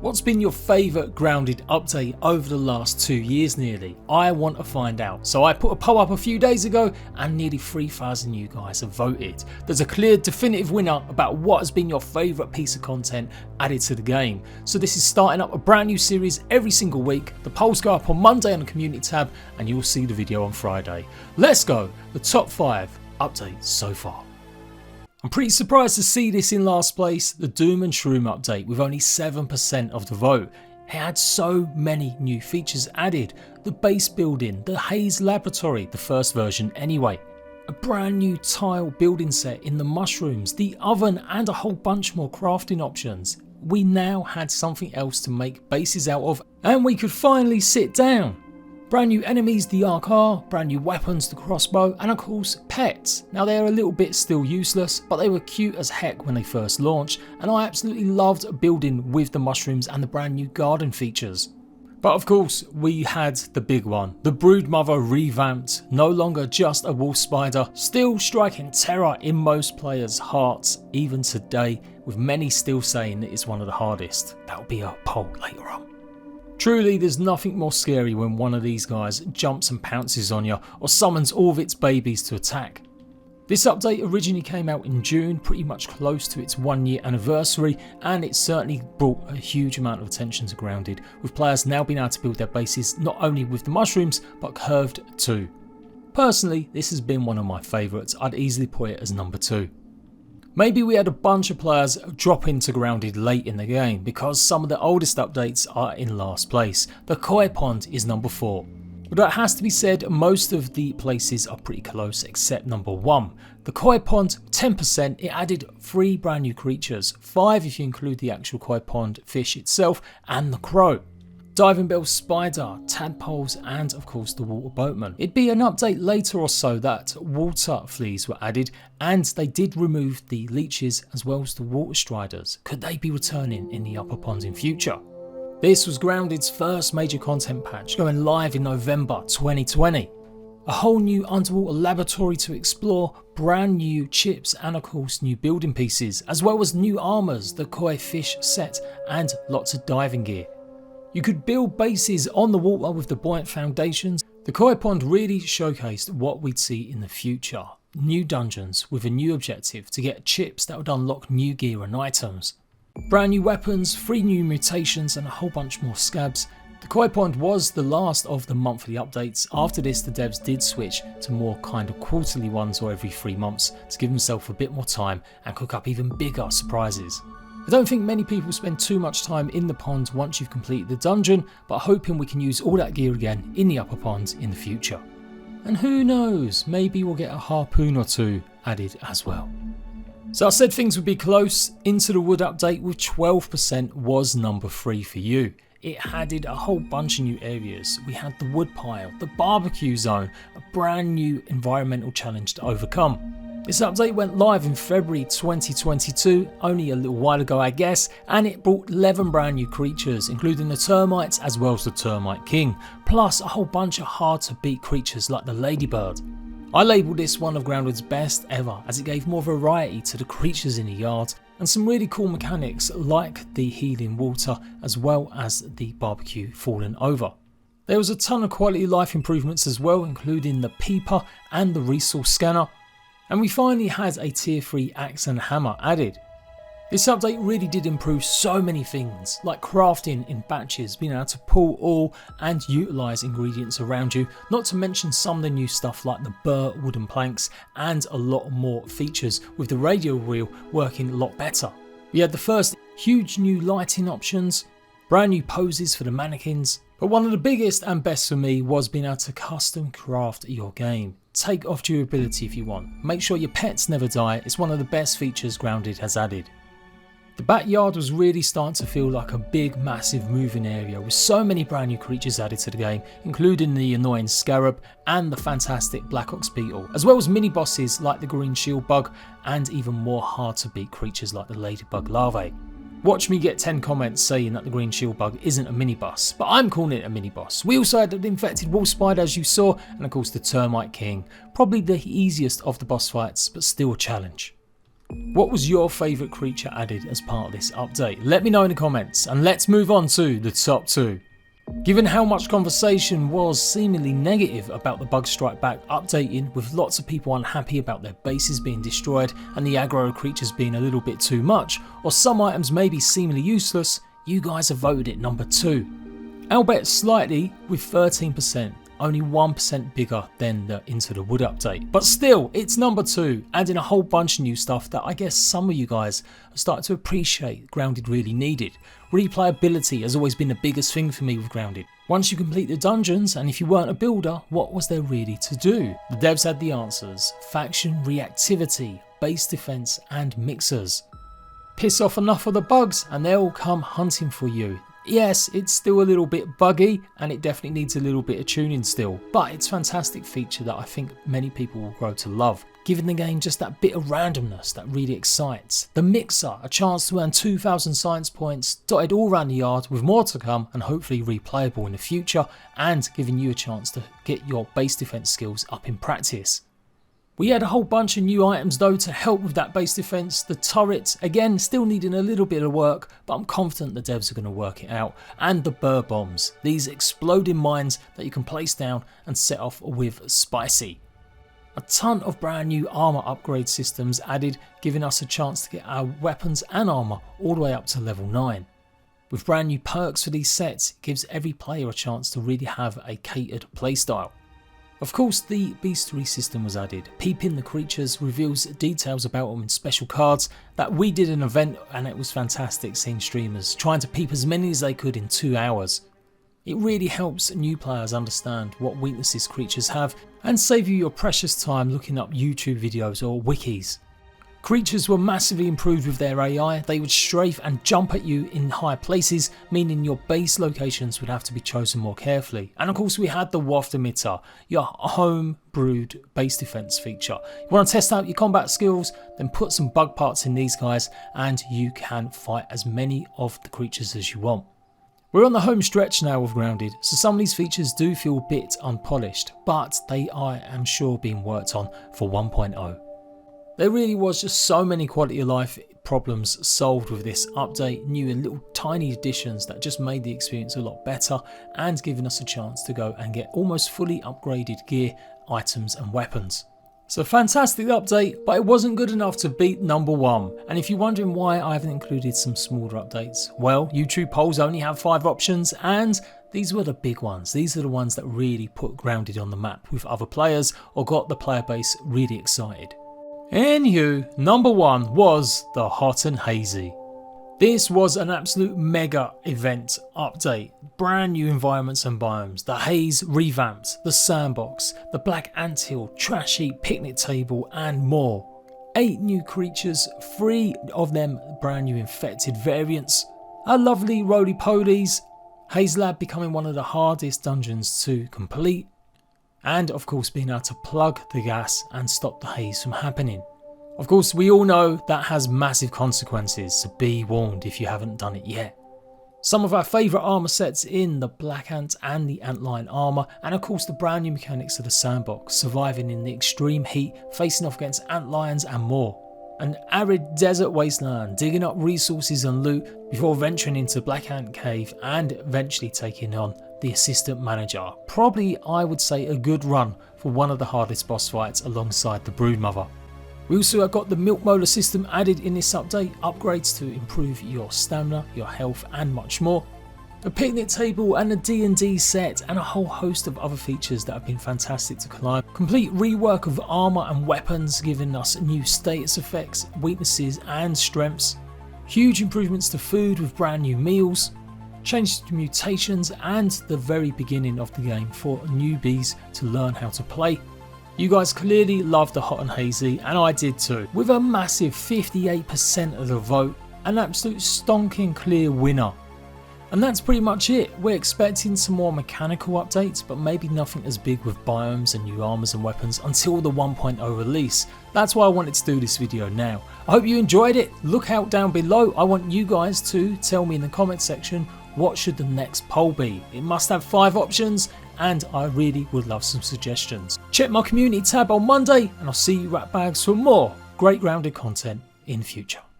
What's been your favourite Grounded update over the last 2 years nearly? I want to find out. So I put a poll up a few days ago and nearly 3,000 you guys have voted. There's a clear definitive winner about what has been your favourite piece of content added to the game. So this is starting up a brand new series every single week. The polls go up on Monday on the community tab and you'll see the video on Friday. Let's go, the top 5 updates so far. I'm pretty surprised to see this in last place, the Doom and Shroom update with only 7% of the vote. It had so many new features added, the base building, the Haze laboratory, the first version anyway, a brand new tile building set in the mushrooms, the oven and a whole bunch more crafting options. We now had something else to make bases out of and we could finally sit down. Brand new enemies, the RK, brand new weapons, the crossbow, and of course pets. Now they're a little bit still useless, but they were cute as heck when they first launched, and I absolutely loved building with the mushrooms and the brand new garden features. But of course we had the big one, the Broodmother revamped, no longer just a wolf spider, still striking terror in most players' hearts even today, with many still saying that it's one of the hardest. That'll be a poll later on. Truly, there's nothing more scary when one of these guys jumps and pounces on you or summons all of its babies to attack. This update originally came out in June, pretty much close to its 1 year anniversary, and it certainly brought a huge amount of attention to Grounded, with players now being able to build their bases not only with the mushrooms but curved too. Personally, this has been one of my favourites. I'd easily put it as number 2. Maybe we had a bunch of players drop into Grounded late in the game because some of the oldest updates are in last place. The koi pond is number 4. But it has to be said, most of the places are pretty close except number 1. The koi pond, 10%, it added 3 brand new creatures, 5 if you include the actual koi pond fish itself and the crow. Diving bell spider, tadpoles and of course the water boatman. It'd be an update later or so that water fleas were added and they did remove the leeches as well as the water striders. Could they be returning in the upper pond in future? This was Grounded's first major content patch going live in November 2020. A whole new underwater laboratory to explore, brand new chips and of course new building pieces as well as new armours, the koi fish set and lots of diving gear. You could build bases on the water with the buoyant foundations. The koi pond really showcased what we'd see in the future. New dungeons with a new objective to get chips that would unlock new gear and items. Brand new weapons, 3 new mutations and a whole bunch more scabs. The koi pond was the last of the monthly updates. After this the devs did switch to more kind of quarterly ones or every 3 months to give themselves a bit more time and cook up even bigger surprises. I don't think many people spend too much time in the pond once you've completed the dungeon, but hoping we can use all that gear again in the upper pond in the future. And who knows, maybe we'll get a harpoon or 2 added as well. So I said things would be close. Into the Wood update with 12% was number 3 for you. It added a whole bunch of new areas. We had the wood pile, the barbecue zone, a brand new environmental challenge to overcome. This update went live in February 2022, only a little while ago I guess, and it brought 11 brand new creatures, including the termites as well as the termite king, plus a whole bunch of hard to beat creatures like the ladybird. I labelled this one of Grounded's best ever as it gave more variety to the creatures in the yard and some really cool mechanics like the healing water as well as the barbecue falling over. There was a ton of quality of life improvements as well, including the peeper and the resource scanner. And we finally had a tier 3 axe and hammer added. This update really did improve so many things, like crafting in batches, being able to pull ore and utilise ingredients around you, not to mention some of the new stuff like the burr wooden planks and a lot more features with the radio wheel working a lot better. We had the first huge new lighting options, brand new poses for the mannequins, but one of the biggest and best for me was being able to custom craft your game. Take off durability if you want, make sure your pets never die, it's one of the best features Grounded has added. The backyard was really starting to feel like a big massive moving area with so many brand new creatures added to the game, including the annoying scarab and the fantastic black ox beetle, as well as mini bosses like the green shield bug and even more hard to beat creatures like the ladybug larvae. Watch me get 10 comments saying that the green shield bug isn't a mini boss, but I'm calling it a mini boss. We also had the infected wolf spider as you saw, and of course the termite king, probably the easiest of the boss fights but still a challenge. What was your favourite creature added as part of this update? Let me know in the comments, and let's move on to the top 2. Given how much conversation was seemingly negative about the Bug Strike Back updating, with lots of people unhappy about their bases being destroyed and the aggro creatures being a little bit too much, or some items maybe seemingly useless, you guys have voted it number 2. Albeit slightly, with 13%, only 1% bigger than the Into the Wood update. But still, it's number 2, adding a whole bunch of new stuff that I guess some of you guys have started to appreciate Grounded really needed. Replayability has always been the biggest thing for me with Grounded. Once you complete the dungeons, and if you weren't a builder, what was there really to do? The devs had the answers: faction reactivity, base defense, and mixers. Piss off enough of the bugs and they'll come hunting for you. Yes, it's still a little bit buggy and it definitely needs a little bit of tuning still, but it's a fantastic feature that I think many people will grow to love, giving the game just that bit of randomness that really excites. The mixer, a chance to earn 2,000 science points dotted all around the yard, with more to come and hopefully replayable in the future, and giving you a chance to get your base defense skills up in practice. We had a whole bunch of new items though to help with that base defense. The turrets, again, still needing a little bit of work, but I'm confident the devs are going to work it out. And the burr bombs, these exploding mines that you can place down and set off with spicy. A ton of brand new armor upgrade systems added, giving us a chance to get our weapons and armor all the way up to level 9. With brand new perks for these sets, it gives every player a chance to really have a catered playstyle. Of course, the bestiary system was added. Peeping the creatures reveals details about them in special cards that we did an event, and it was fantastic seeing streamers trying to peep as many as they could in 2 hours. It really helps new players understand what weaknesses creatures have and save you your precious time looking up YouTube videos or wikis. Creatures were massively improved with their AI. They would strafe and jump at you in high places, meaning your base locations would have to be chosen more carefully. And of course we had the waft emitter, your home brewed base defense feature. You want to test out your combat skills, then put some bug parts in these guys and you can fight as many of the creatures as you want. We're on the home stretch now with Grounded, so some of these features do feel a bit unpolished, but they are, I am sure, being worked on for 1.0. There really was just so many quality of life problems solved with this update, new and little tiny additions that just made the experience a lot better and giving us a chance to go and get almost fully upgraded gear, items and weapons. So fantastic update, but it wasn't good enough to beat number 1. And if you're wondering why I haven't included some smaller updates, well, YouTube polls only have 5 options and these were the big ones. These are the ones that really put Grounded on the map with other players or got the player base really excited. Anywho, number 1 was the Hot and Hazy. This was an absolute mega event update. Brand new environments and biomes, the Haze revamped, the sandbox, the black anthill, trash heap, picnic table and more. 8 new creatures, 3 of them brand new infected variants, a lovely roly-polies, Haze Lab becoming one of the hardest dungeons to complete, and of course being able to plug the gas and stop the haze from happening. Of course we all know that has massive consequences, so be warned if you haven't done it yet. Some of our favourite armour sets in the Black Ant and the Antlion armour, and of course the brand new mechanics of the sandbox, surviving in the extreme heat, facing off against antlions and more. An arid desert wasteland, digging up resources and loot before venturing into Black Ant Cave and eventually taking on the assistant manager. Probably I would say a good run for one of the hardest boss fights alongside the Broodmother. We also got the Milk Molar system added in this update, upgrades to improve your stamina, your health and much more. A picnic table and a D&D set and a whole host of other features that have been fantastic to climb. Complete rework of armour and weapons, giving us new status effects, weaknesses and strengths. Huge improvements to food with brand new meals. Changes to mutations and the very beginning of the game for newbies to learn how to play. You guys clearly loved the Hot and Hazy, and I did too. With a massive 58% of the vote, an absolute stonking clear winner. And that's pretty much it. We're expecting some more mechanical updates, but maybe nothing as big with biomes and new armors and weapons until the 1.0 release. That's why I wanted to do this video now. I hope you enjoyed it. Look out down below. I want you guys to tell me in the comment section, what should the next poll be? It must have 5 options and I really would love some suggestions. Check my community tab on Monday and I'll see you rat bags for more great Grounded content in future.